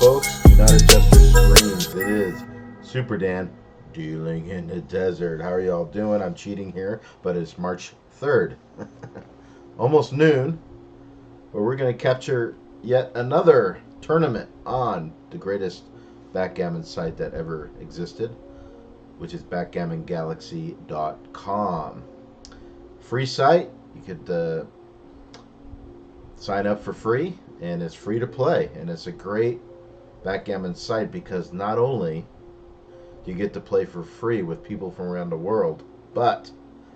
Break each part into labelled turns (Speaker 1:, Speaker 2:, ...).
Speaker 1: folks. Do not adjust your screens. It is Superdan dealing in the desert. How are y'all doing? I'm cheating here, but it's March 3rd. Almost noon, where we're going to capture yet another tournament on the greatest backgammon site that ever existed, which is backgammongalaxy.com. Free site. You could sign up for free, and it's free to play, and it's a great backgammon site because not only do you get to play for free with people from around the world, but,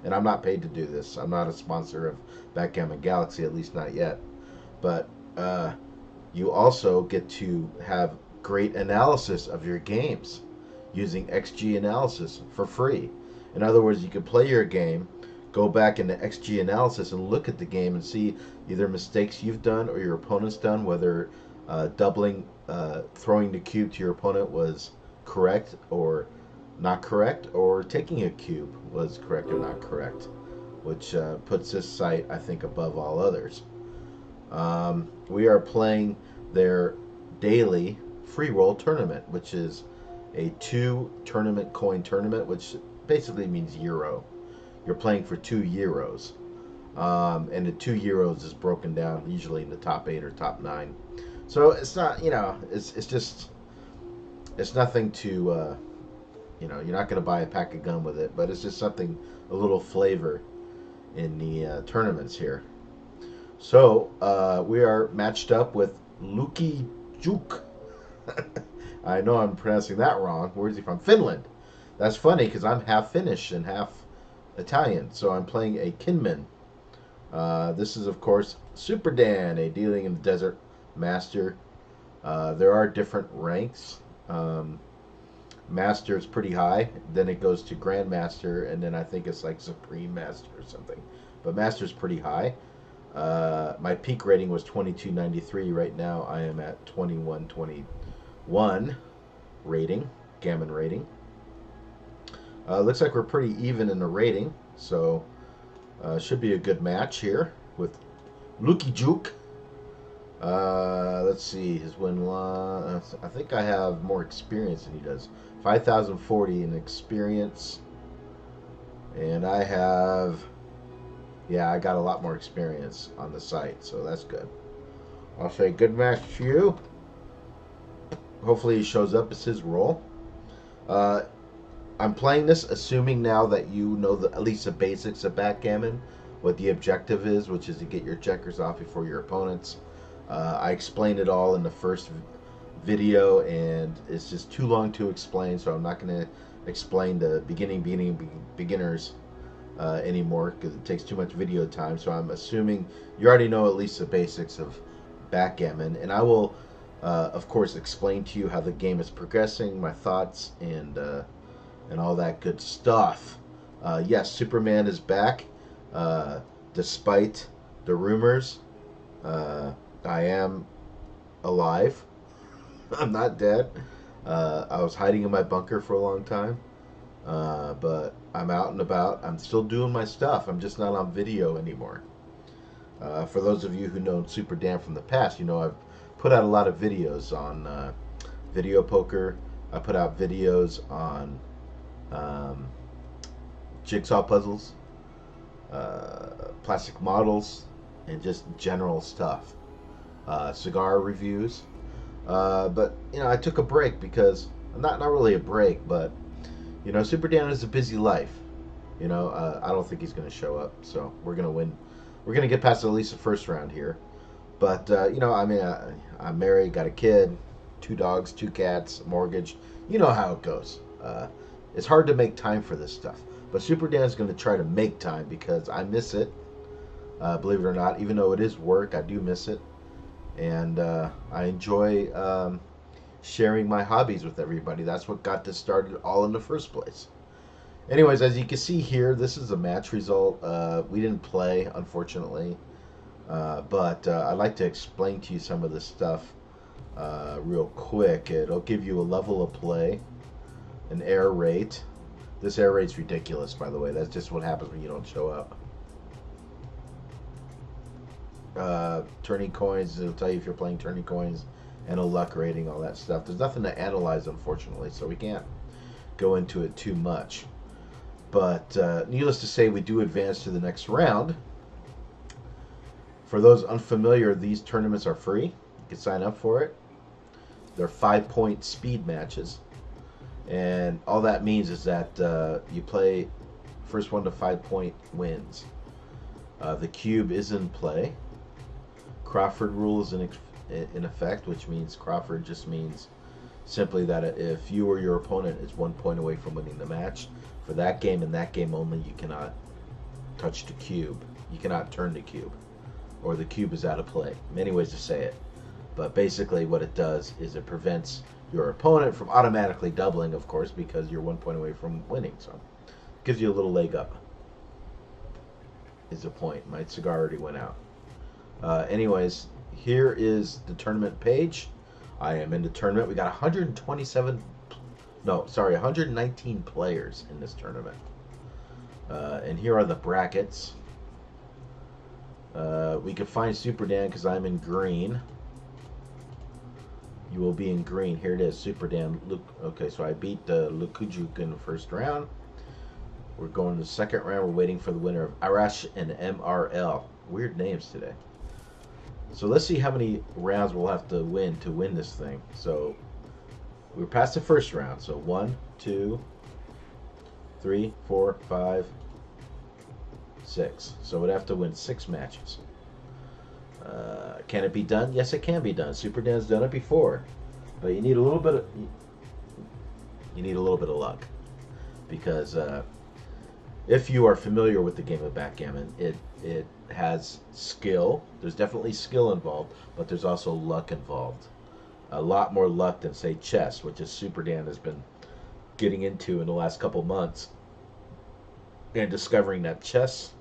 Speaker 1: and I'm not paid to do this, I'm not a sponsor of Backgammon Galaxy, at least not yet, but you also get to have great analysis of your games using XG analysis for free. In other words, you can play your game, go back into XG analysis and look at the game and see either mistakes you've done or your opponent's done, whether throwing the cube to your opponent was correct or not correct, or taking a cube was correct or not correct, which puts this site, I think, above all others. We are playing their daily free roll tournament, which is a 2 coin tournament, which basically means euro. You're playing for €2, and the €2 is broken down usually in the top 8 or top 9. So it's not, it's nothing to, you're not going to buy a pack of gum with it, but it's just something, a little flavor in the tournaments here. So we are matched up with Luki Juk. I know I'm pronouncing that wrong. Where is he from? Finland. That's funny because I'm half Finnish and half Italian, so I'm playing a Kinman. This is, of course, Superdan, a Dealing in the Desert master. There are different ranks. Master is pretty high, then it goes to Grandmaster, and then I think it's like Supreme Master or something. But Master's pretty high. My peak rating was 2293. Right now I am at 2121 rating, Gammon rating. Looks like we're pretty even in the rating, so should be a good match here with Luki Juk. Let's see, his win-loss. I think I have more experience than he does. 5,040 in experience, and I have, I got a lot more experience on the site, so that's good. I'll say good match to you. Hopefully he shows up as his role. I'm playing this assuming now that you know at least the basics of backgammon, what the objective is, which is to get your checkers off before your opponents. I explained it all in the first video, and it's just too long to explain, so I'm not going to explain the beginners anymore because it takes too much video time. So I'm assuming you already know at least the basics of backgammon, and I will, of course, explain to you how the game is progressing, my thoughts, and all that good stuff. Yes, Superman is back, despite the rumors. I am alive. I'm not dead. I was hiding in my bunker for a long time, but I'm out and about. I'm still doing my stuff. I'm just not on video anymore. For those of you who know Superdan from the past, I've put out a lot of videos on video poker. I put out videos on jigsaw puzzles, plastic models, and just general stuff. Cigar reviews. But I took a break because not really a break, but Superdan is a busy life. I don't think he's going to show up, so we're going to win. We're going to get past at least the first round here. But I'm married, got a kid, 2 dogs, 2 cats, mortgage. You know how it goes. It's hard to make time for this stuff. But Superdan's going to try to make time because I miss it. Believe it or not, even though it is work, I do miss it. And I enjoy sharing my hobbies with everybody. That's what got this started all in the first place. Anyways, as you can see here, this is a match result. We didn't play, unfortunately. But I'd like to explain to you some of this stuff real quick. It'll give you a level of play, an error rate. This error rate's ridiculous, by the way. That's just what happens when you don't show up. Turning coins, it'll tell you if you're playing turning coins and a luck rating, all that stuff. There's nothing to analyze, unfortunately, so we can't go into it too much. But needless to say, we do advance to the next round. For those unfamiliar, these tournaments are free. You can sign up for it. They're 5-point speed matches. And all that means is that you play first 1 to 5 point wins. The cube is in play. Crawford rule is in effect, which means Crawford just means simply that if you or your opponent is 1 point away from winning the match, for that game and that game only, you cannot touch the cube. You cannot turn the cube, or the cube is out of play. Many ways to say it. But basically what it does is it prevents your opponent from automatically doubling, of course, because you're 1 point away from winning. So it gives you a little leg up, is the point. My cigar already went out. Anyways, here is the tournament page. I am in the tournament. We got 119 players in this tournament. And here are the brackets. We can find Superdan because I'm in green. You will be in green. Here it is, Superdan. Okay, so I beat Lukujuk in the first round. We're going to the second round. We're waiting for the winner of Arash and MRL. Weird names today. So let's see how many rounds we'll have to win this thing. So we're past the first round. So 1, 2, 3, 4, 5, 6. So we'd have to win 6 matches. Can it be done? Yes, it can be done. Superdan's done it before, but you need a little bit of luck, because if you are familiar with the game of backgammon, it has skill. There's definitely skill involved, but there's also luck involved. A lot more luck than, say, chess, which is Superdan has been getting into in the last couple months, and discovering that chess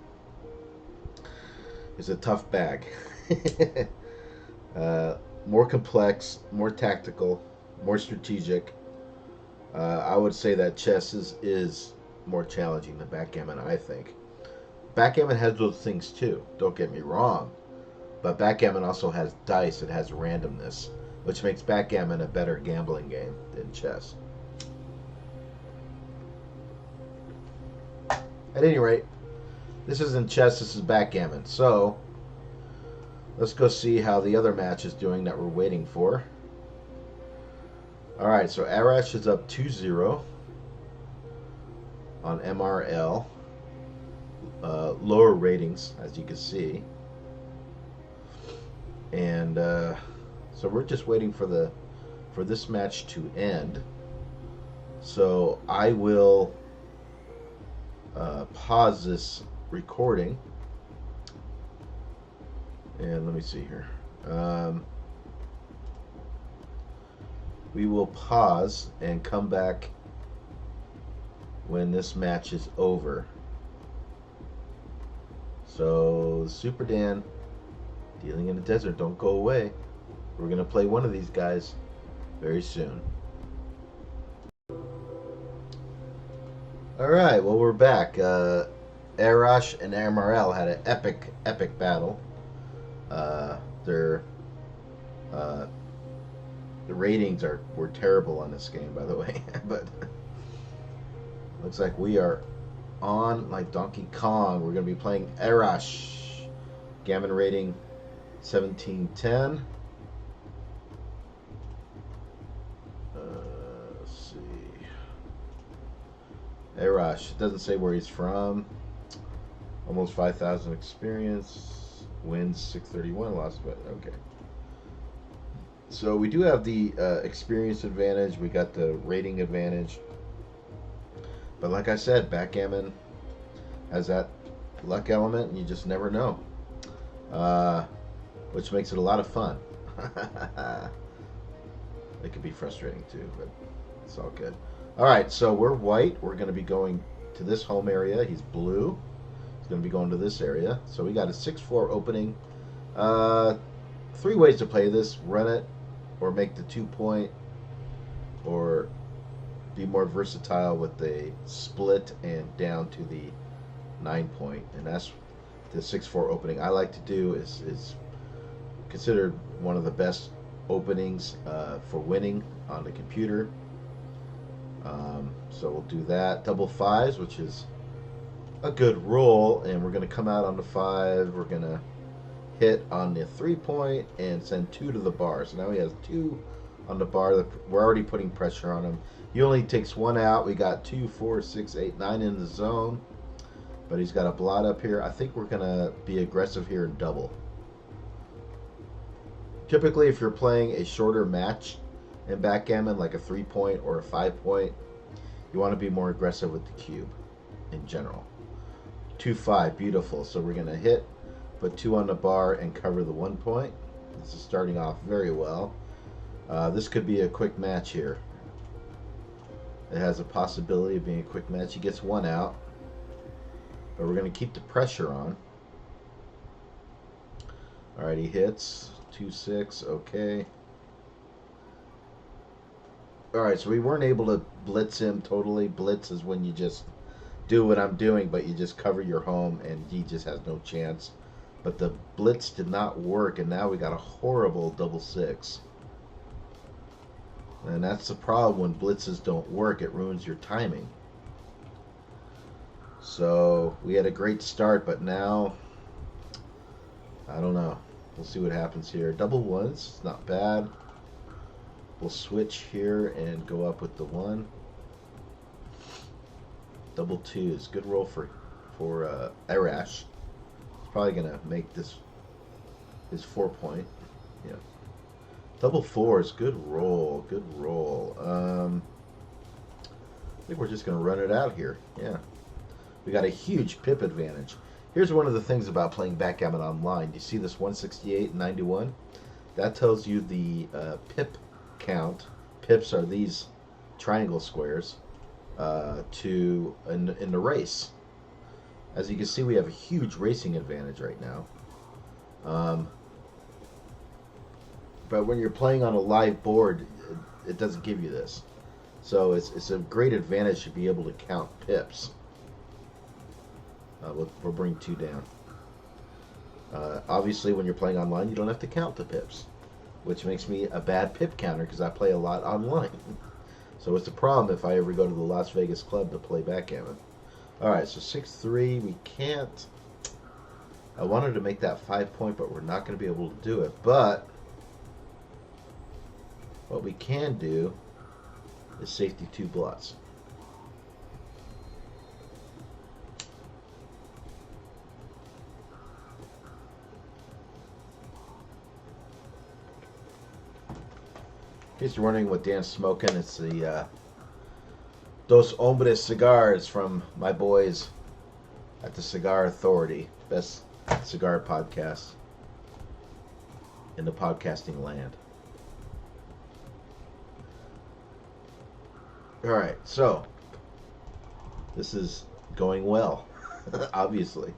Speaker 1: is a tough bag. More complex, more tactical, more strategic. I would say that chess is more challenging than backgammon, I think. Backgammon has those things too, don't get me wrong, but backgammon also has dice. It has randomness, which makes backgammon a better gambling game than chess. At any rate, this isn't chess, this is backgammon. So let's go see how the other match is doing that we're waiting for. Alright, so Arash is up 2-0 on MRL. Lower ratings, as you can see. And so we're just waiting for this match to end. So I will pause this recording. And let me see here. We will pause and come back when this match is over. So, Superdan, dealing in the desert, don't go away. We're going to play one of these guys very soon. Alright, well, we're back. Arash and MRL had an epic battle. The ratings were terrible on this game, by the way. But looks like we are on like Donkey Kong. We're going to be playing Arash. Gammon rating 1710. Let's see. Arash. It doesn't say where he's from. Almost 5,000 experience. Wins 631. Lost, but okay. So we do have the experience advantage. We got the rating advantage. But like I said, backgammon has that luck element, and you just never know. Which makes it a lot of fun. It can be frustrating too, but it's all good. Alright, so we're white. We're going to be going to this home area. He's blue. He's going to be going to this area. So we got a 6-4 opening. 3 ways to play this. Run it, or make the 2-point, or be more versatile with the split and down to the 9-point. And that's the 6-4 opening I like to do. Is considered one of the best openings for winning on the computer. So we'll do that. Double fives, which is a good roll, and we're going to come out on the 5. We're going to hit on the 3-point and send 2 to the bar. So now he has 2 on the bar. We're already putting pressure on him. He only takes 1 out. We got 2, 4, 6, 8, 9 in the zone, but he's got a blot up here. I think we're going to be aggressive here and double. Typically, if you're playing a shorter match in backgammon, like a 3-point or a 5-point, you want to be more aggressive with the cube in general. 2, 5, beautiful. So we're going to hit, put 2 on the bar, and cover the 1 point. This is starting off very well. This could be a quick match here. It has a possibility of being a quick match. He gets 1 out, but we're going to keep the pressure on. All right, he hits 2, 6. Okay. All right, so we weren't able to blitz him totally. Blitz is when you just do what I'm doing, but you just cover your home, and he just has no chance. But the blitz did not work, and now we got a horrible double 6. And that's the problem when blitzes don't work. It ruins your timing. So we had a great start, but now, I don't know. We'll see what happens here. Double 1s, it's not bad. We'll switch here and go up with the 1. Double 2s, good roll for Arash. He's probably gonna make this his 4-point. Yeah. Double 4s, good roll, good roll. I think we're just gonna run it out here. Yeah, we got a huge pip advantage. Here's one of the things about playing backgammon online. You see this 168 and 91? That tells you the pip count. Pips are these triangle squares in the race. As you can see, we have a huge racing advantage right now. But when you're playing on a live board, it doesn't give you this. So it's a great advantage to be able to count pips. We'll bring 2 down. Obviously, when you're playing online, you don't have to count the pips, which makes me a bad pip counter because I play a lot online. So it's a problem if I ever go to the Las Vegas club to play backgammon. All right, so 6-3, we can't. I wanted to make that 5-point, but we're not going to be able to do it. But what we can do is safety 2 blots. In case you're wondering what Dan's smoking, it's the Dos Hombres cigars from my boys at the Cigar Authority, best cigar podcast in the podcasting land. All right, so this is going well, obviously.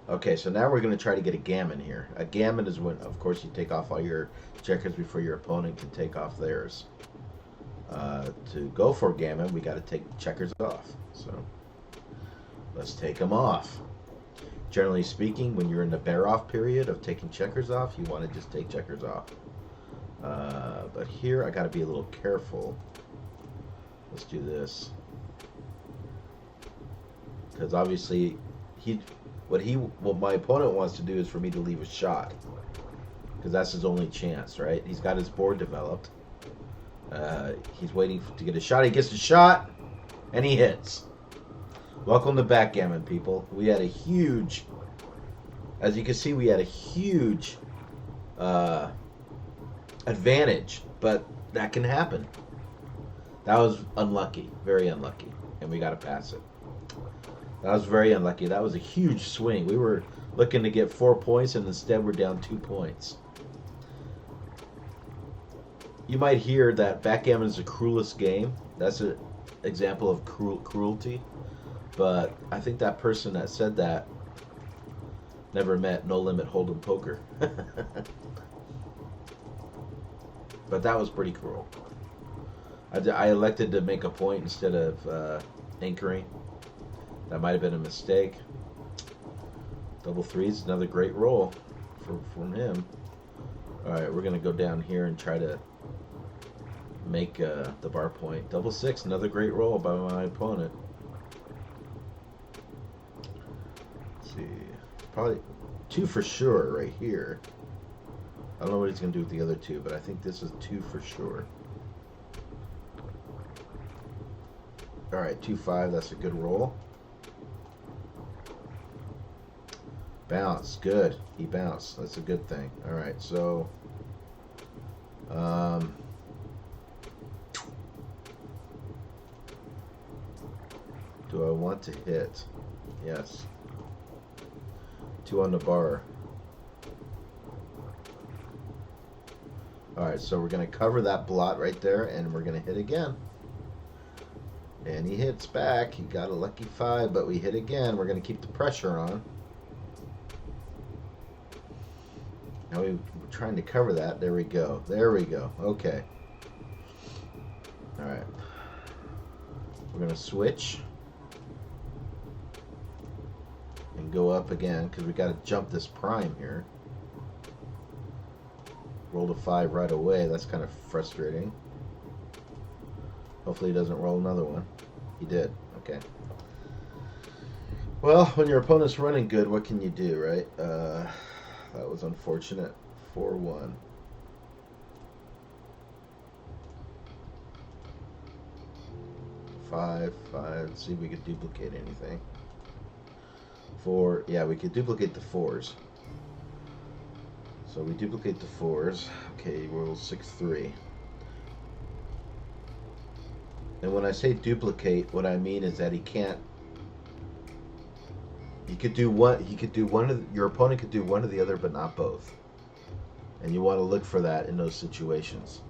Speaker 1: Okay, so now we're going to try to get a gammon here. A gammon is when, of course, you take off all your checkers before your opponent can take off theirs. To go for gammon, we got to take checkers off. So let's take them off. Generally speaking, when you're in the bear-off period of taking checkers off, you want to just take checkers off. But here, I got to be a little careful. Let's do this. Because obviously, what my opponent wants to do is for me to leave a shot, because that's his only chance, right? He's got his board developed. He's waiting to get a shot. He gets a shot, and he hits. Welcome to backgammon, people. We had a huge, as you can see, we had a huge advantage, but that can happen. That was unlucky, very unlucky, and we got to pass it. That was very unlucky. That was a huge swing. We were looking to get 4 points, and instead we're down 2 points. You might hear that backgammon is the cruelest game. That's an example of cruelty. But I think that person that said that never met No Limit Hold'em Poker. But that was pretty cruel. I elected to make a point instead of anchoring. That might have been a mistake. Double 3s, another great roll from him. Alright, we're going to go down here and try to make the bar point. Double six, another great roll by my opponent. Let's see. Probably two for sure right here. I don't know what he's going to do with the other two, but I think this is two for sure. Alright, 2-5, that's a good roll. Bounce, good. He bounced. That's a good thing. Alright, so do I want to hit? Yes. 2 on the bar. Alright, so we're going to cover that blot right there, and we're going to hit again. And he hits back. He got a lucky 5, but we hit again. We're going to keep the pressure on. Now we're trying to cover that. There we go. There we go. Okay. Alright. We're going to switch. And go up again, because we got to jump this prime here. Rolled a 5 right away. That's kind of frustrating. Hopefully he doesn't roll another one. He did. Okay. Well, when your opponent's running good, what can you do, right? That was unfortunate. 4-1. Five. Let's see if we could duplicate anything. 4. Yeah, we could duplicate the 4s. So we duplicate the 4s. Okay, roll 6-3. And when I say duplicate, what I mean is that he can't. He could do one. He could do one of. Your opponent could do one or the other, but not both. And you want to look for that in those situations.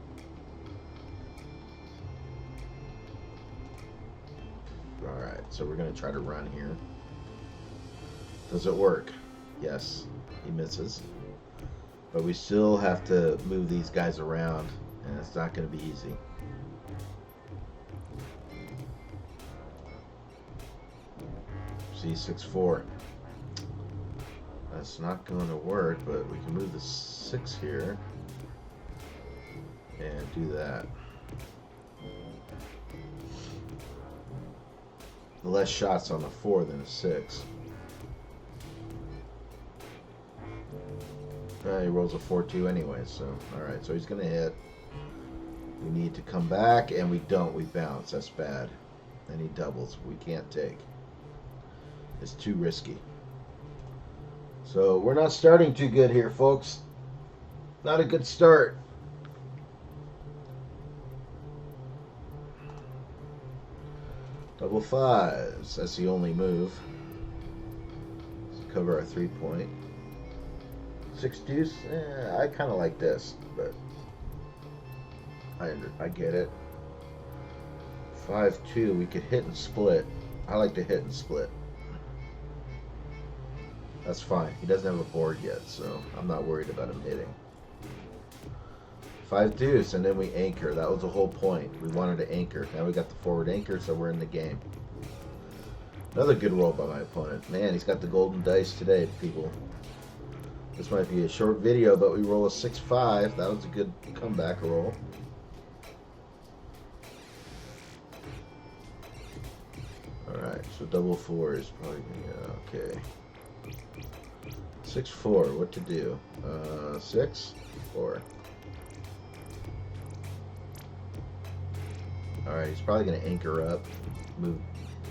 Speaker 1: All right, so we're going to try to run here. Does it work? Yes, he misses. But we still have to move these guys around, and it's not going to be easy. C6-4. That's not going to work, but we can move the 6 here and do that. Less shots on the 4 than a 6. He rolls a 4-2 anyway, so alright, so he's going to hit. We need to come back, and we don't. We bounce. That's bad. And he doubles. We can't take. It's too risky. So we're not starting too good here, folks. Not a good start. Double 5s. That's the only move. Let's cover our 3-point. 6 deuce. I kind of like this, but I get it. 5-2. We could hit and split. I like to hit and split. That's fine. He doesn't have a board yet, so I'm not worried about him hitting. 5 deuce, and then we anchor. That was the whole point. We wanted to anchor. Now we got the forward anchor, so we're in the game. Another good roll by my opponent. Man, he's got the golden dice today, people. This might be a short video, but we roll a 6-5. That was a good comeback roll. Alright, so double 4 is probably okay. 6-4, what to do? 6, 4. Alright, he's probably going to anchor up,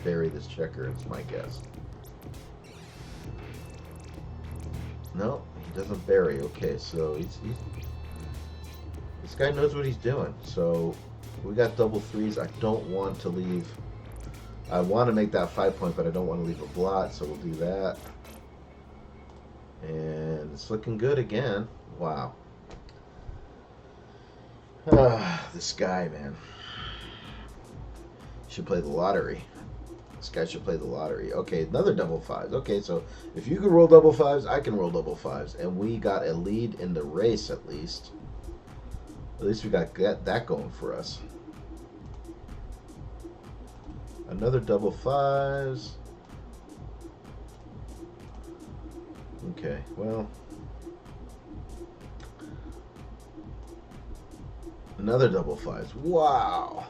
Speaker 1: bury this checker, it's my guess. No, he doesn't bury. Okay, so this guy knows what he's doing. So we got double 3s. I don't want to leave. I want to make that 5-point, but I don't want to leave a blot, so we'll do that. And it's looking good again. Wow. This guy, man. Should play the lottery. This guy should play the lottery. Okay, another double 5s. Okay, so if you can roll double 5s, I can roll double 5s. And we got a lead in the race, at least. At least we got that going for us. Another double 5s. Okay, well, Another double fives. Wow.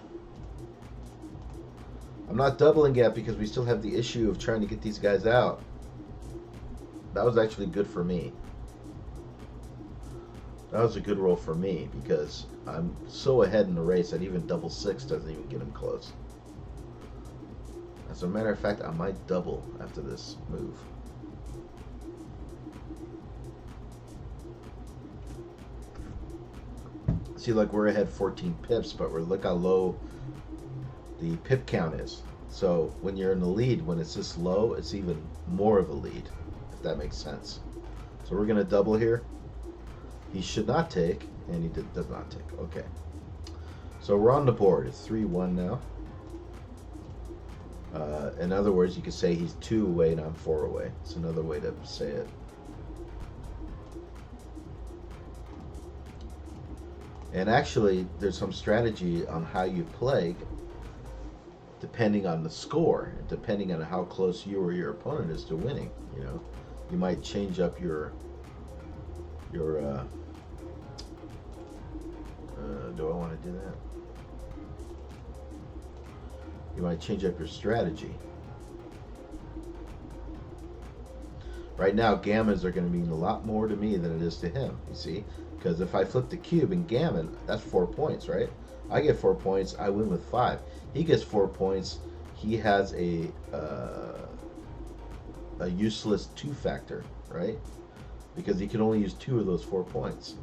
Speaker 1: I'm not doubling yet because we still have the issue of trying to get these guys out. That was actually good for me. That was a good roll for me because I'm so ahead in the race that even double six doesn't even get him close. As a matter of fact, I might double after this move. See, like we're ahead 14 pips, but look how low the pip count is. So when you're in the lead, when it's this low, it's even more of a lead, if that makes sense. So we're going to double here. He should not take, and he does not take. Okay. So we're on the board. It's 3-1 now. In other words, you could say he's 2 away and I'm 4 away. It's another way to say it. And actually, there's some strategy on how you play depending on the score, and depending on how close you or your opponent is to winning. You know, you might change up your do I want to do that? You might change up your strategy. Right now, gammons are going to mean a lot more to me than it is to him, you see? Because if I flip the cube in gammon, that's 4 points, right? I get 4 points, I win with 5. He gets 4 points, he has a useless 2 factor, right? Because he can only use 2 of those 4 points.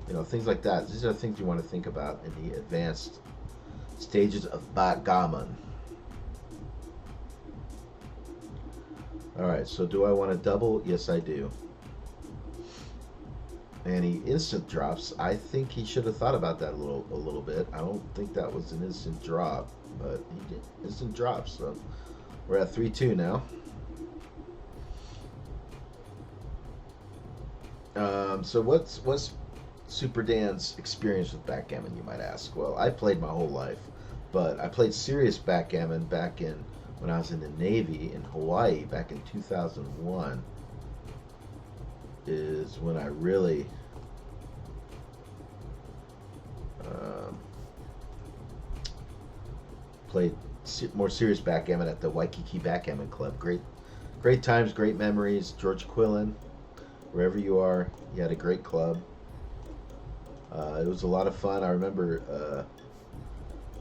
Speaker 1: You know, things like that. These are things you want to think about in the advanced stages of backgammon. Alright, so do I want to double? Yes, I do. And he instant drops. I think he should have thought about that a little bit. I don't think that was an instant drop, but he did instant drop. So we're at 3-2 now. So what's Superdan's experience with backgammon, you might ask? Well, I played my whole life, but I played serious backgammon back in when I was in the Navy in Hawaii back in 2001. Is when I really played more serious backgammon at the Waikiki Backgammon Club. Great times, great memories. George Quillen, wherever you are, you had a great club. It was a lot of fun. I remember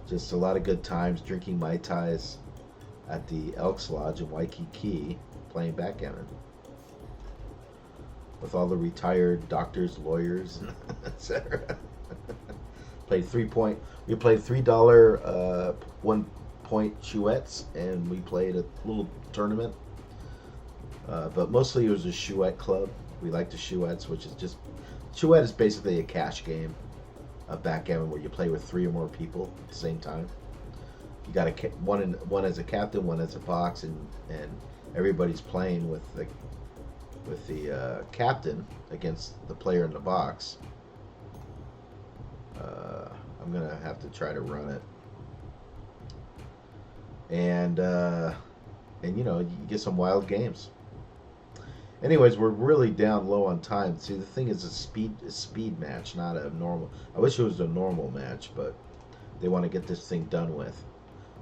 Speaker 1: just a lot of good times drinking Mai Tais at the Elks Lodge in Waikiki playing backgammon with all the retired doctors, lawyers, etc. We played $3 1-point chouettes, and we played a little tournament. But mostly it was a chouette club. We liked the chouettes, which is just chouette is basically a cash game of backgammon where you play with 3 or more people at the same time. You got one as a captain, one as a box, and everybody's playing with the captain against the player in the box. I'm gonna have to try to run it, and you know, you get some wild games. Anyways, we're really down low on time. See, the thing is, a speed match, not a normal. I wish it was a normal match, but they want to get this thing done with,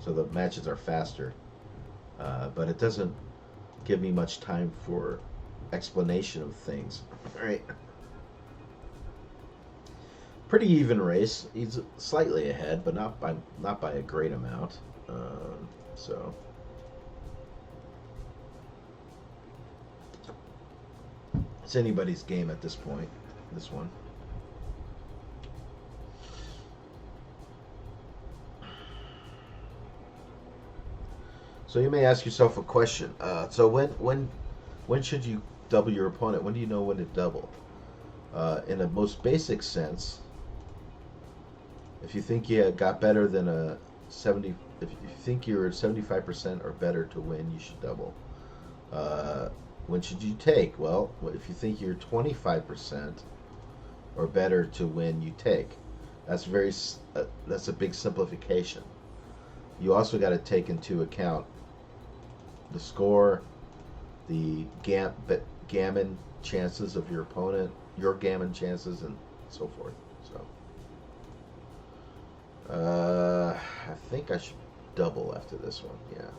Speaker 1: so the matches are faster. But it doesn't give me much time for explanation of things. All right. Pretty even race. He's slightly ahead, but not by a great amount. So it's anybody's game at this point. This one. So you may ask yourself a question. So when should you double your opponent? When do you know when to double? In a most basic sense, if you think you got better than a 70, if you think you're 75% or better to win, you should double. When should you take? Well, if you think you're 25% or better to win, you take. That's a big simplification. You also got to take into account the score, the gammon chances of your opponent, your gammon chances, and so forth. So I think I should double after this one. Yeah.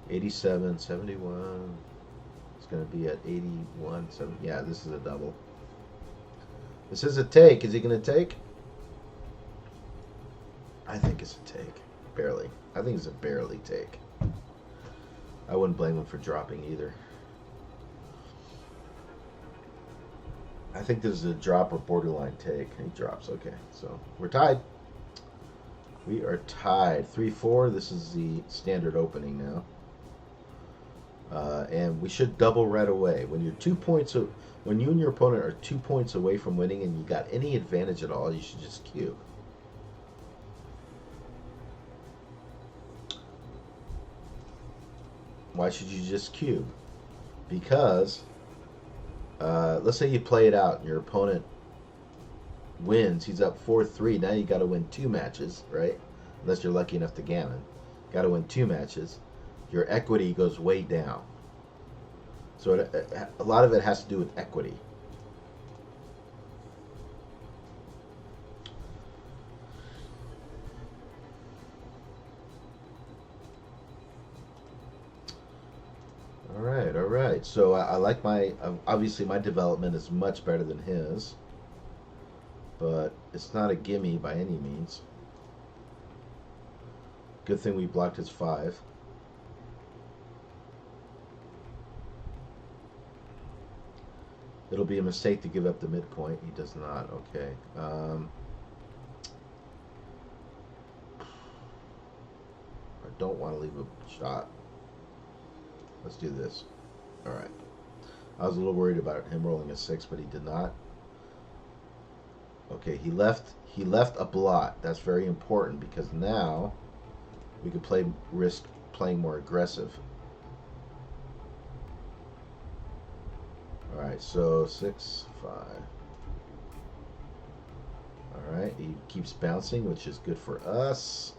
Speaker 1: 87, 71. It's going to be at 81. Yeah, this is a double. This is a take. Is he going to take? I think it's a take. Barely. I think it's a barely take. I wouldn't blame him for dropping either. I think this is a drop or borderline take. He drops. Okay, so we're tied. We are tied. 3-4. This is the standard opening now. And we should double right away. When you're 2 points, when you and your opponent are 2 points away from winning, and you got any advantage at all, you should just cube. Why should you just cube? Because let's say you play it out, and your opponent wins. He's up 4-3. Now you got to win 2 matches, right? Unless you're lucky enough to gammon. Got to win 2 matches. Your equity goes way down. So a lot of it has to do with equity. All right, all right. So I like my, obviously my development is much better than his. But it's not a gimme by any means. Good thing we blocked his 5. It'll be a mistake to give up the midpoint. He does not. Okay. I don't want to leave a shot. Let's do this. All right. I was a little worried about him rolling a 6, but he did not. Okay, he left a blot. That's very important because now we could risk playing more aggressive. All right, so 6, 5. All right, he keeps bouncing, which is good for us.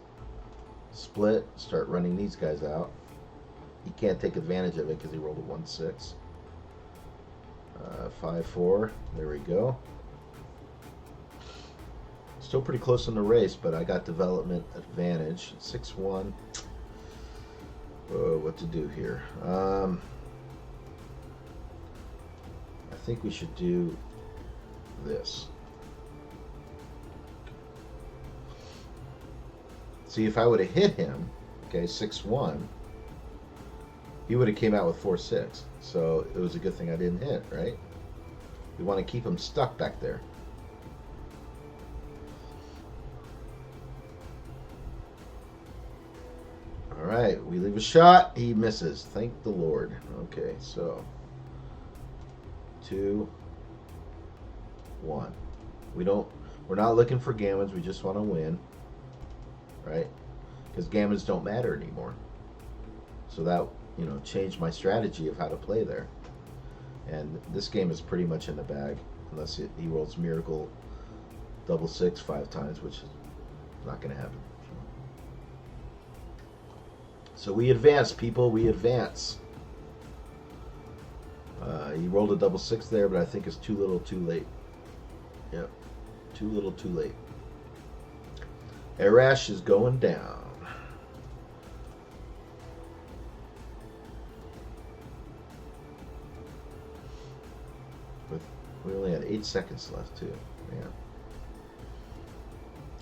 Speaker 1: Split, start running these guys out. He can't take advantage of it because he rolled a 1-6. 5-4. There we go. Still pretty close in the race, but I got development advantage. 6-1. What to do here? I think we should do this. See, if I would have hit him, okay, 6-1, he would have came out with 4-6. So it was a good thing I didn't hit, right? We want to keep him stuck back there. All right, we leave a shot. He misses. Thank the Lord. Okay, so 2, 1. We're not looking for gammons. We just want to win, right? Because gammons don't matter anymore. So that, changed my strategy of how to play there. And this game is pretty much in the bag, unless he rolls miracle double 6 5 times, which is not going to happen. So we advance, people. We advance. He rolled a double 6 there, but I think it's too little, too late. Yep, too little, too late. Arash is going down. We only had 8 seconds left, too. Man.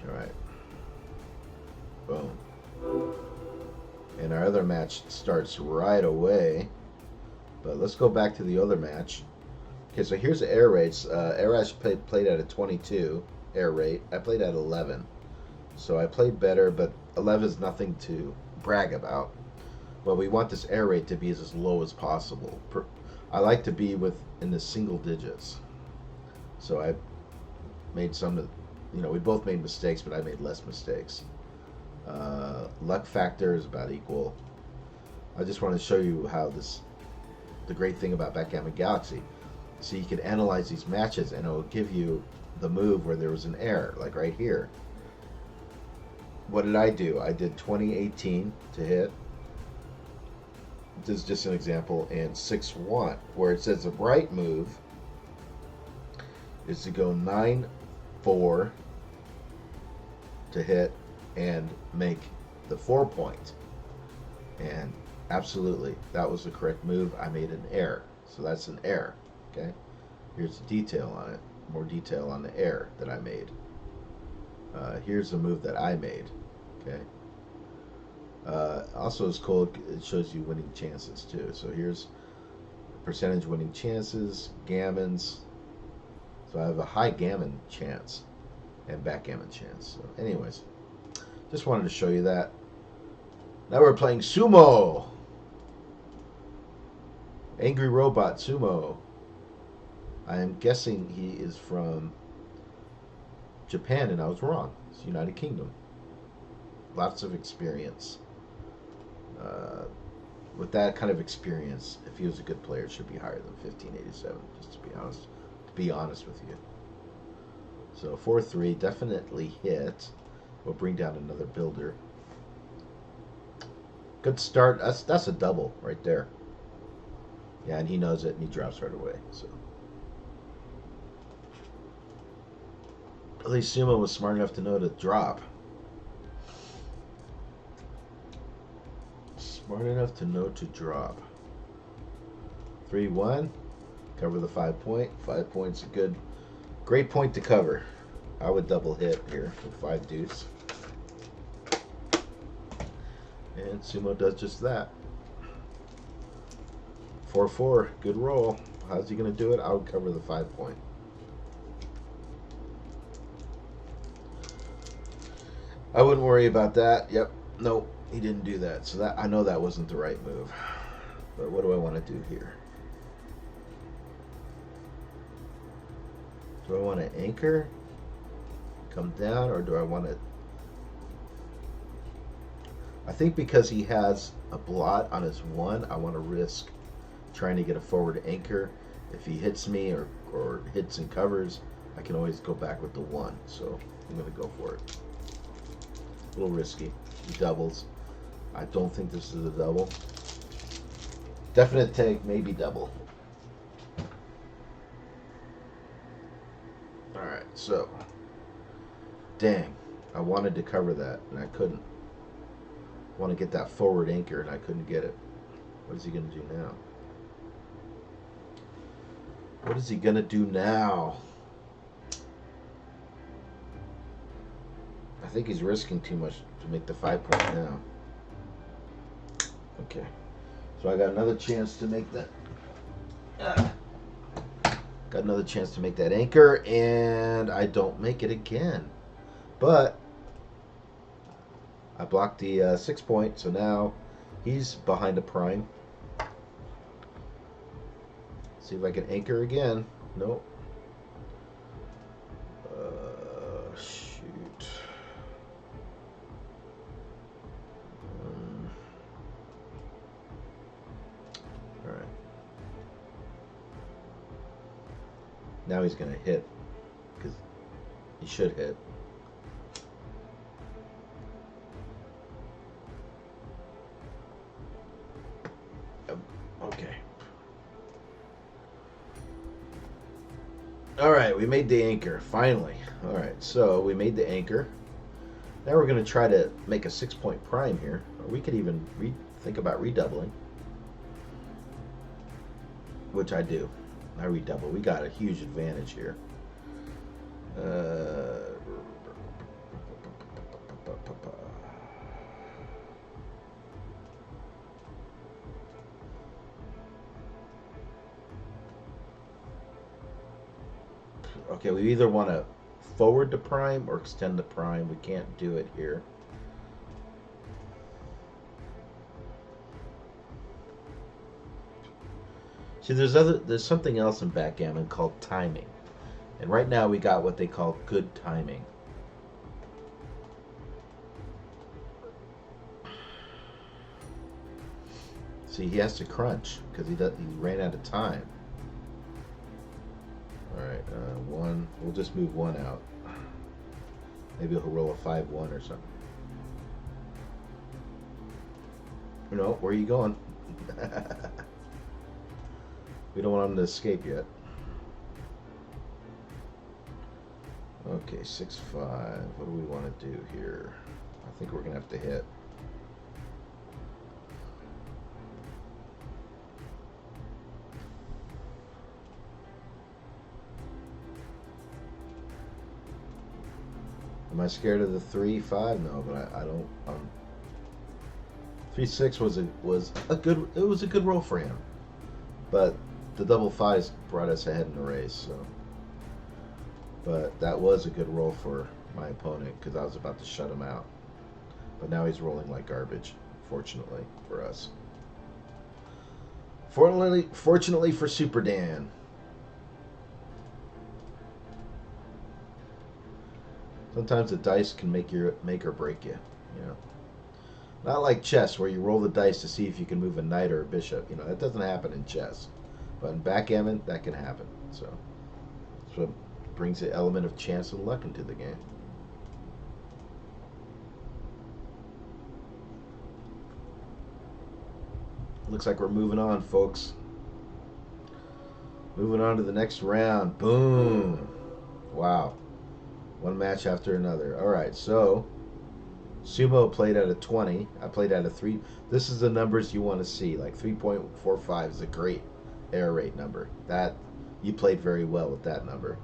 Speaker 1: All right. Boom. And our other match starts right away. But let's go back to the other match. Okay, so here's the air rates. Arash played at a 22 air rate. I played at 11. So I played better, but 11 is nothing to brag about. But we want this air rate to be as low as possible. I like to be in the single digits. So I made we both made mistakes, but I made less mistakes. Luck factor is about equal. I just want to show you how the great thing about Backgammon Galaxy. So you can analyze these matches and it'll give you the move where there was an error, like right here. What did I do? I did 20-18 to hit. This is just an example, and 6-1, where it says the right move is to go 9-4, to hit and make the 4 point. And absolutely, that was the correct move. I made an error. So that's an error. Okay? Here's the detail on it. More detail on the error that I made. Here's the move that I made. Okay? Also, it's cool. It shows you winning chances too. So here's percentage winning chances, gammons. So I have a high gammon chance and backgammon chance. So anyways, just wanted to show you that. Now we're playing sumo. Angry Robot Sumo. I am guessing he is from Japan, and I was wrong. It's United Kingdom. Lots of experience. With that kind of experience, if he was a good player, it should be higher than 1587. Just to be honest with you. So 4-3 definitely hit. We'll bring down another builder. Good start. That's a double right there. Yeah, and he knows it, and he drops right away. So at least Sumo was smart enough to know to drop. Smart enough to know to drop. 3-1. Cover the 5 point. 5 points a good, great point to cover. I would double hit here with 5 deuce. And Sumo does just that. 4-4. Good roll. How's he going to do it? I would cover the 5 point. I wouldn't worry about that. Yep. Nope. He didn't do that. So that I know that wasn't the right move. But what do I want to do here? Do I want to anchor? Come down? Or do I want to... I think because he has a blot on his 1, I want to risk trying to get a forward anchor. If he hits me or hits and covers, I can always go back with the 1. So I'm going to go for it. A little risky. He doubles. I don't think this is a double. Definite take, maybe double. Alright, so. Dang. I wanted to cover that, and I couldn't. I want to get that forward anchor, and I couldn't get it. What is he going to do now? What is he going to do now? I think he's risking too much to make the 5 point now. Okay. So I got another chance to make that. Got another chance to make that anchor, and I don't make it again. But I blocked the 6 point, so now he's behind a prime. See if I can anchor again. Nope. Shoot. All right. Now he's going to hit, because he should hit. Okay. All right, we made the anchor, finally. All right, so we made the anchor. Now we're going to try to make a 6 point prime here. Or we could even think about redoubling, which I do. I redouble. We got a huge advantage here. Okay, we either want to forward the prime or extend the prime. We can't do it here. See, there's something else in backgammon called timing. And right now we got what they call good timing. See, he has to crunch because he ran out of time. Alright, 1. We'll just move 1 out. Maybe he'll roll a 5-1 or something. No, where are you going? We don't want him to escape yet. Okay, 6-5. What do we want to do here? I think we're going to have to hit. Am I scared of the 3-5? No, but I don't. 3-6 was a good roll for him, but the double fives brought us ahead in the race. So, but that was a good roll for my opponent because I was about to shut him out. But now he's rolling like garbage. Fortunately for us. Fortunately for Superdan. Sometimes the dice can make or break you. You know, not like chess where you roll the dice to see if you can move a knight or a bishop. You know, that doesn't happen in chess, but in backgammon that can happen. So that's what brings the element of chance and luck into the game. Looks like we're moving on, folks. Moving on to the next round. Boom. Wow. One match after another. All right, so Sumo played at a 20. I played at a 3. This is the numbers you want to see. Like 3.45 is a great error rate number. That you played very well with that number.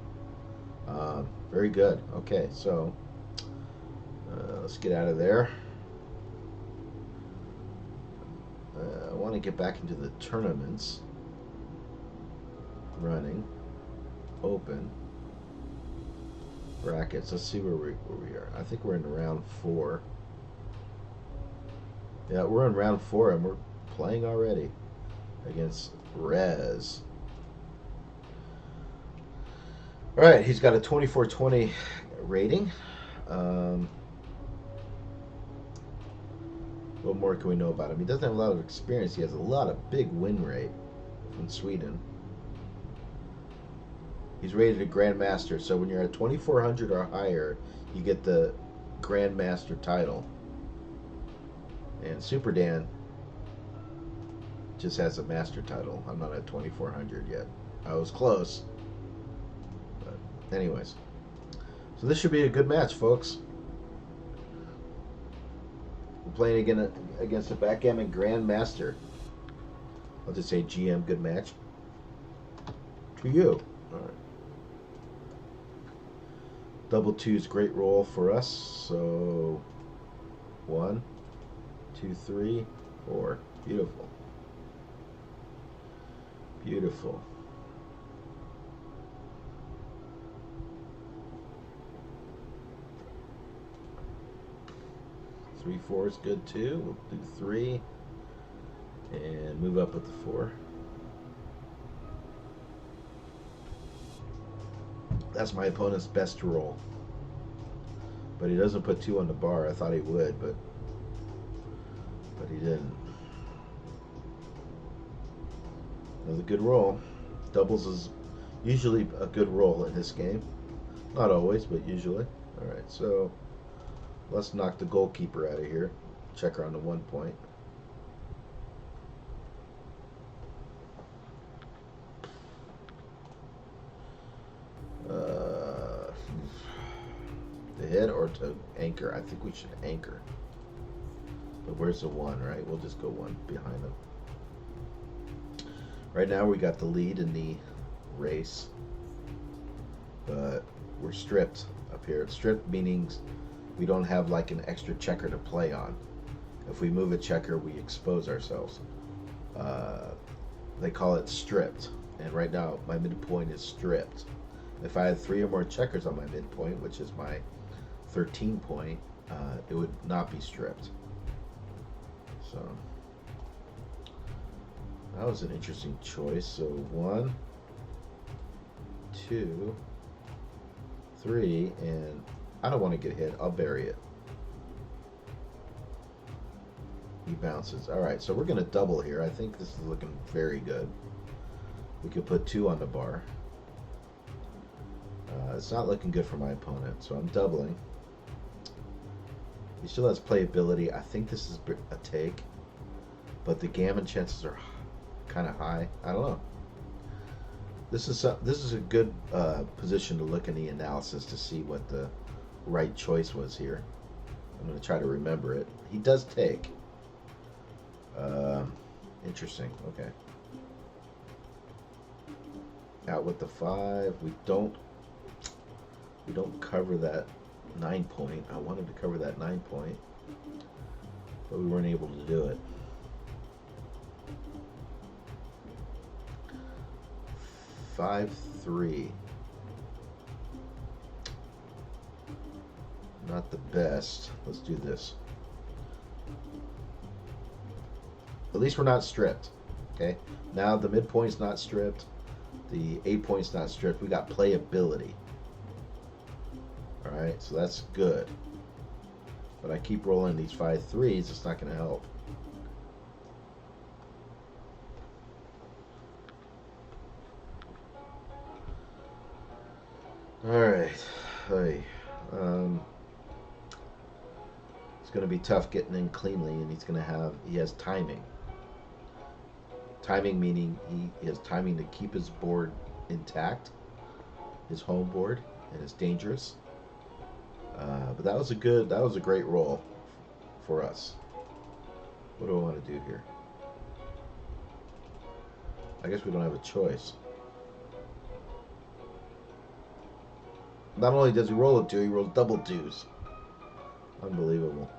Speaker 1: Very good. Okay, so let's get out of there. I want to get back into the tournaments. Running. Open. Brackets. Let's see where we are. I think we're in round 4. Yeah, we're in round 4 and we're playing already against Rez. All right, he's got a 24-20 rating. What more can we know about him? He doesn't have a lot of experience. He has a lot of big win rate in Sweden. He's rated a Grandmaster, so when you're at 2400 or higher, you get the Grandmaster title. And Superdan just has a Master title. I'm not at 2400 yet. I was close. But anyways. So this should be a good match, folks. We're playing again against a Backgammon Grandmaster. I'll just say GM, good match. To you. All right. Double 2's great roll for us. So 1, 2, 3, 4. Beautiful. Beautiful. 3, 4 is good too. We'll do 3 and move up with the 4. That's my opponent's best roll. But he doesn't put 2 on the bar. I thought he would, but he didn't. That was a good roll. Doubles is usually a good roll in this game. Not always, but usually. Alright, so let's knock the goalkeeper out of here. Check her on the 1 point. To hit or to anchor? I think we should anchor. But where's the 1, right? We'll just go 1 behind him. Right now we got the lead in the race. But we're stripped up here. Stripped meaning we don't have like an extra checker to play on. If we move a checker, we expose ourselves. They call it stripped. And right now my midpoint is stripped. If I had 3 or more checkers on my midpoint, which is my 13 point, it would not be stripped. So that was an interesting choice. So 1, 2, 3, and I don't want to get hit. I'll bury it. He bounces. All right, so we're going to double here. I think this is looking very good. We could put 2 on the bar. It's not looking good for my opponent, so I'm doubling. He still has playability. I think this is a take, but the gammon chances are kind of high. I don't know. This is a good position to look in the analysis to see what the right choice was here. I'm going to try to remember it. He does take. Interesting. Okay. Out with the 5. We don't cover that 9 point. I wanted to cover that 9 point, but we weren't able to do it. 5-3. Not the best. Let's do this. At least we're not stripped. Okay. Now the midpoint's not stripped. The 8 point's not stripped. We got playability. All right. So that's good. But I keep rolling these 5-3s. It's not going to help. All right. Hey. It's going to be tough getting in cleanly, and he has timing. Timing meaning he has timing to keep his board intact, his home board, and it's dangerous. But that was a great roll for us. What do I want to do here? I guess we don't have a choice. Not only does he roll a 2, he rolls double 2s. Unbelievable.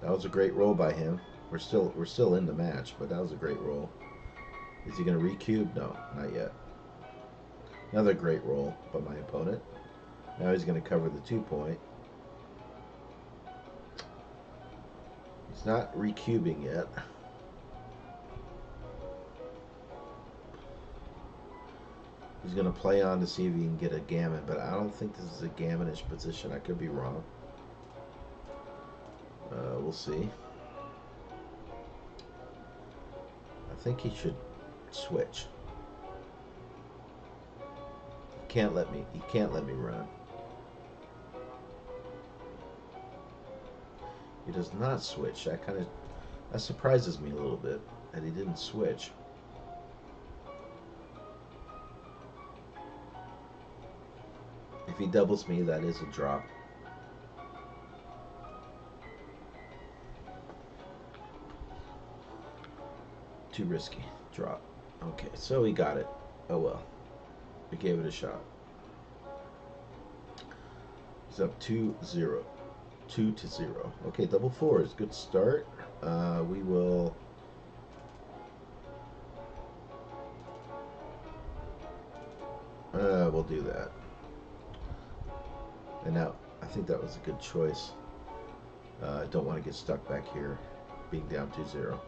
Speaker 1: That was a great roll by him. We're still in the match, but that was a great roll. Is he going to recube? No, not yet. Another great roll by my opponent. Now he's going to cover the 2 point. He's not recubing yet. He's going to play on to see if he can get a gammon, but I don't think this is a gammonish position. I could be wrong. We'll see. I think he should switch. He can't let me run. He does not switch. That surprises me a little bit that he didn't switch. If he doubles me, that is a drop. Too risky. Drop. Okay, so he got it. Oh well. We gave it a shot. He's up 2-0. 2-0. Okay, double 4s. Good start. We will... we'll do that. And now, I think that was a good choice. I don't want to get stuck back here, being down 2-0.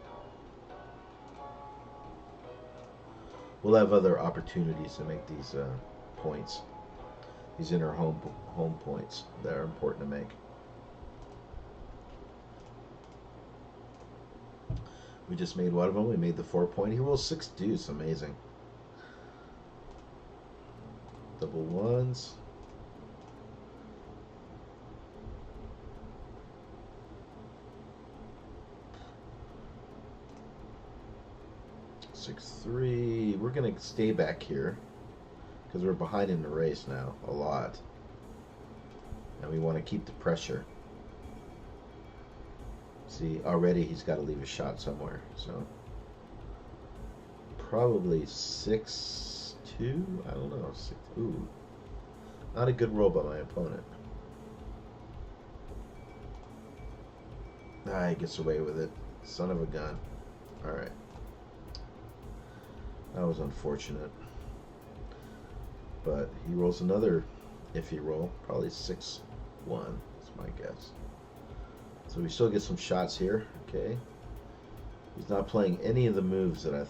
Speaker 1: We'll have other opportunities to make these points, these inner home points that are important to make. We just made one of them. We made the 4 point. He rolls 6 deuce. Amazing. Double 1s. Three. We're gonna stay back here because we're behind in the race now a lot, and we want to keep the pressure. See, already he's got to leave a shot somewhere, so probably 6-2. I don't know. 6. Ooh, not a good roll by my opponent. He gets away with it. Son of a gun. All right. That was unfortunate. But he rolls another iffy roll. Probably 6-1 is my guess. So we still get some shots here. Okay. He's not playing any of the moves that I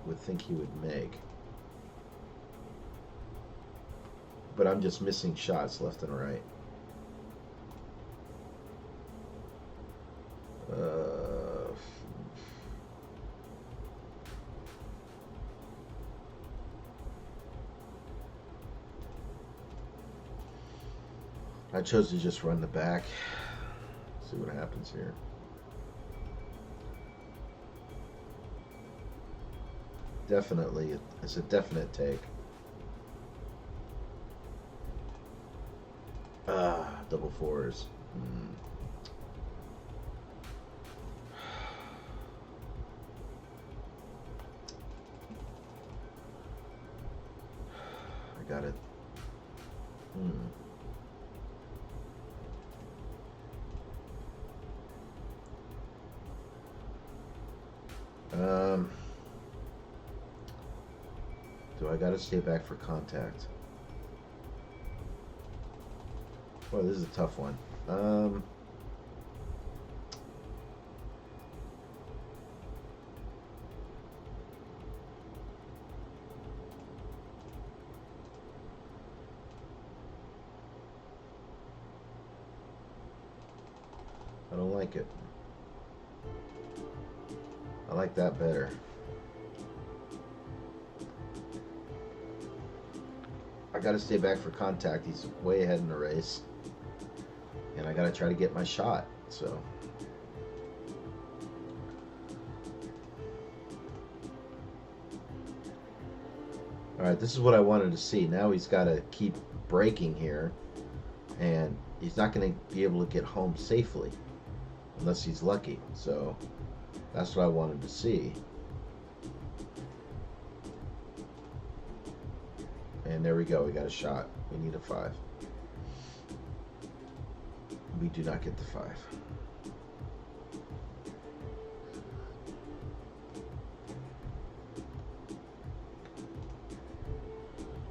Speaker 1: would think he would make. But I'm just missing shots left and right. I chose to just run the back. See what happens here. Definitely, it's a definite take. Double fours. Hmm. I got it. Hmm. Um, do I gotta stay back for contact? Well, this is a tough one. I don't like it. I like that better. I gotta stay back for contact. He's way ahead in the race. And I gotta try to get my shot, so. Alright, this is what I wanted to see. Now he's gotta keep braking here. And he's not gonna be able to get home safely. Unless he's lucky. So, that's what I wanted to see. And there we go, we got a shot. We need a 5. We do not get the 5.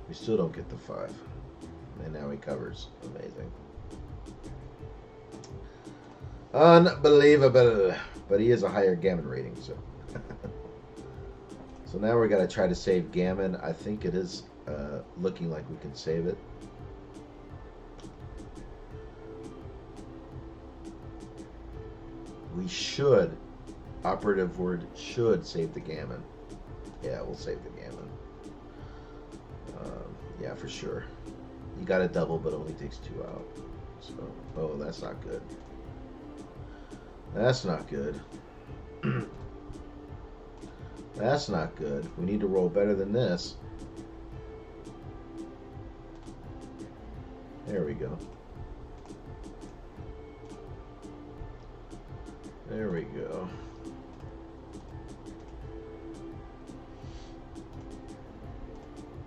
Speaker 1: We still don't get the 5. And now he covers. Amazing. Unbelievable. But he is a higher gammon rating, so. So now we're going to try to save gammon. I think it is looking like we can save it. We should, operative word, should save the gammon. Yeah, we'll save the gammon. Yeah, for sure. You got a double, but only takes 2 out. So, oh, that's not good. That's not good. That's not good. We need to roll better than this. There we go. There we go.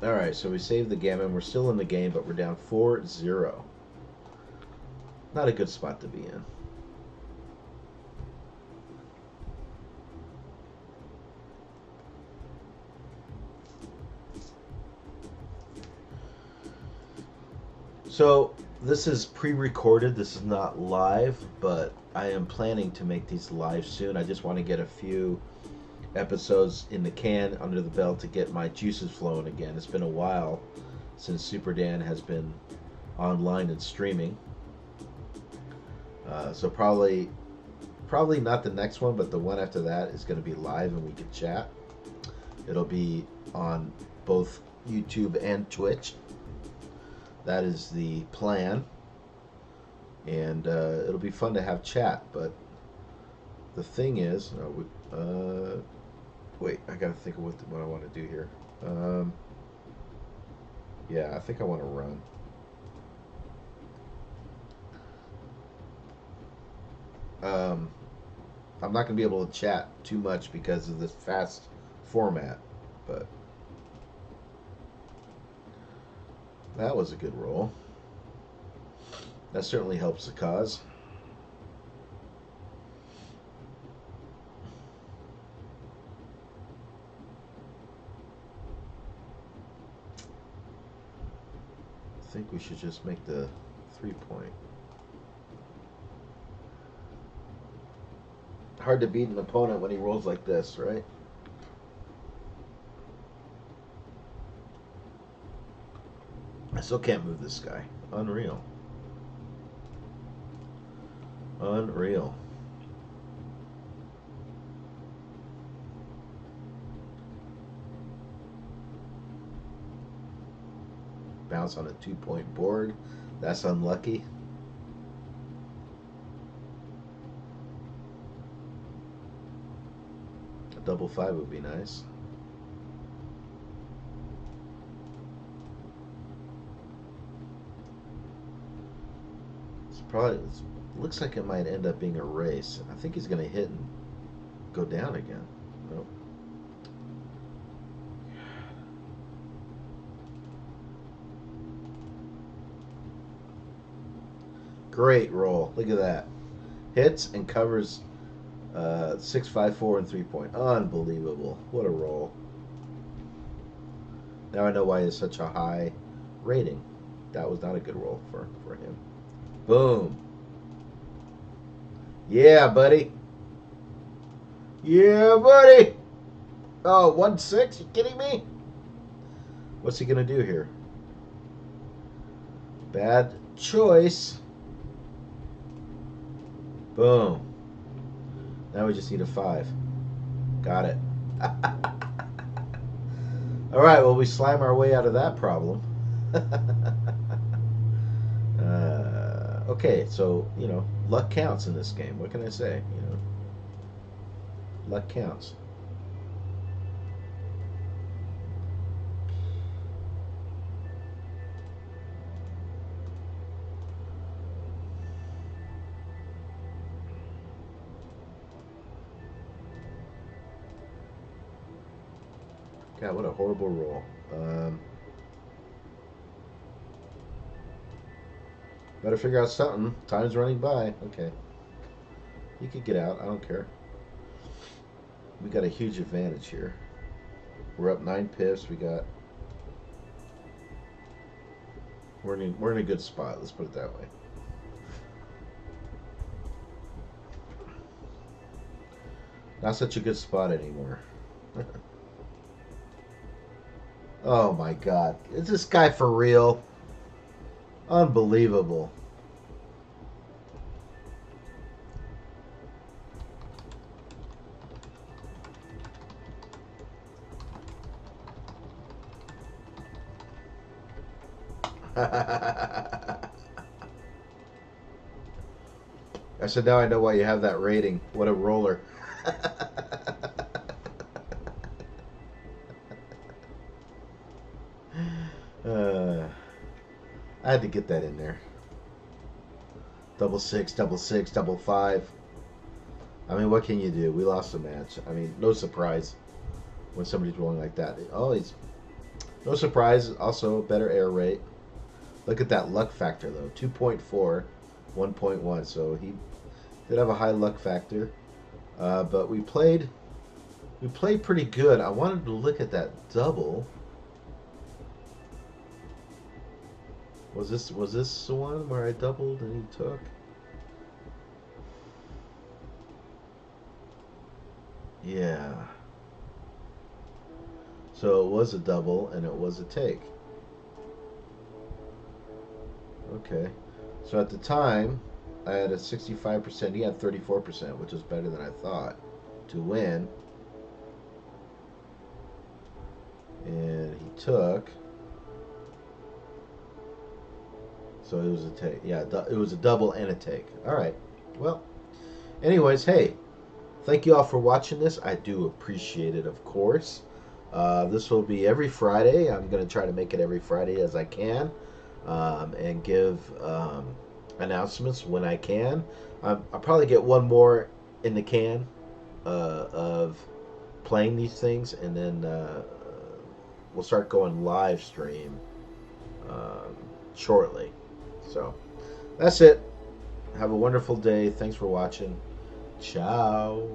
Speaker 1: Alright, so we saved the gammon. We're still in the game, but we're down 4-0. Not a good spot to be in. So, this is pre-recorded. This is not live, but I am planning to make these live soon. I just want to get a few episodes in the can under the belt to get my juices flowing again. It's been a while since Superdan has been online and streaming. So probably not the next one, but the one after that is going to be live and we can chat. It'll be on both YouTube and Twitch. That is the plan. And it'll be fun to have chat, but the thing is, wait, I gotta think of what I want to do here. Yeah, I think I want to run. I'm not gonna be able to chat too much because of this fast format, but that was a good roll. That certainly helps the cause. I think we should just make the 3-point. Hard to beat an opponent when he rolls like this, right? I still can't move this guy. Unreal. Unreal. Bounce on a 2-point board. That's unlucky. A double 5 would be nice. Looks like it might end up being a race. I think he's going to hit and go down again. Nope. Great roll. Look at that. Hits and covers 654 and 3-point. Unbelievable. What a roll. Now I know why it's such a high rating. That was not a good roll for him. Boom. Yeah, buddy. Yeah, buddy. Oh, 1-6? You kidding me? What's he going to do here? Bad choice. Boom. Now we just need a 5. Got it. All right, well, we slime our way out of that problem. Okay, so, you know, luck counts in this game. What can I say? You know, luck counts. God, what a horrible roll. Better figure out something. Time's running by. Okay. You could get out. I don't care. We got a huge advantage here. We're up 9 pips. We're in a good spot. Let's put it that way. Not such a good spot anymore. Oh my God. Is this guy for real? Unbelievable. I said, now I know why you have that rating. What a roller. I had to get that in there. 666, 666, 555. I mean, what can you do? We lost the match. I mean, no surprise when somebody's rolling like that. Always, no surprise. Also, better air rate. Look at that luck factor, though. 2.4, 1.1. So he did have a high luck factor. But we played pretty good. I wanted to look at that double. Was this the one where I doubled and he took? Yeah. So it was a double and it was a take. Okay. So at the time, I had a 65%. He had 34%, which is better than I thought, to win. And he took. So it was a take. Yeah, it was a double and a take. All right. Well, anyways, hey, thank you all for watching this. I do appreciate it, of course. This will be every Friday. I'm going to try to make it every Friday as I can, and give announcements when I can. I'll probably get one more in the can of playing these things, and then we'll start going live stream shortly. So that's it. Have a wonderful day. Thanks for watching. Ciao.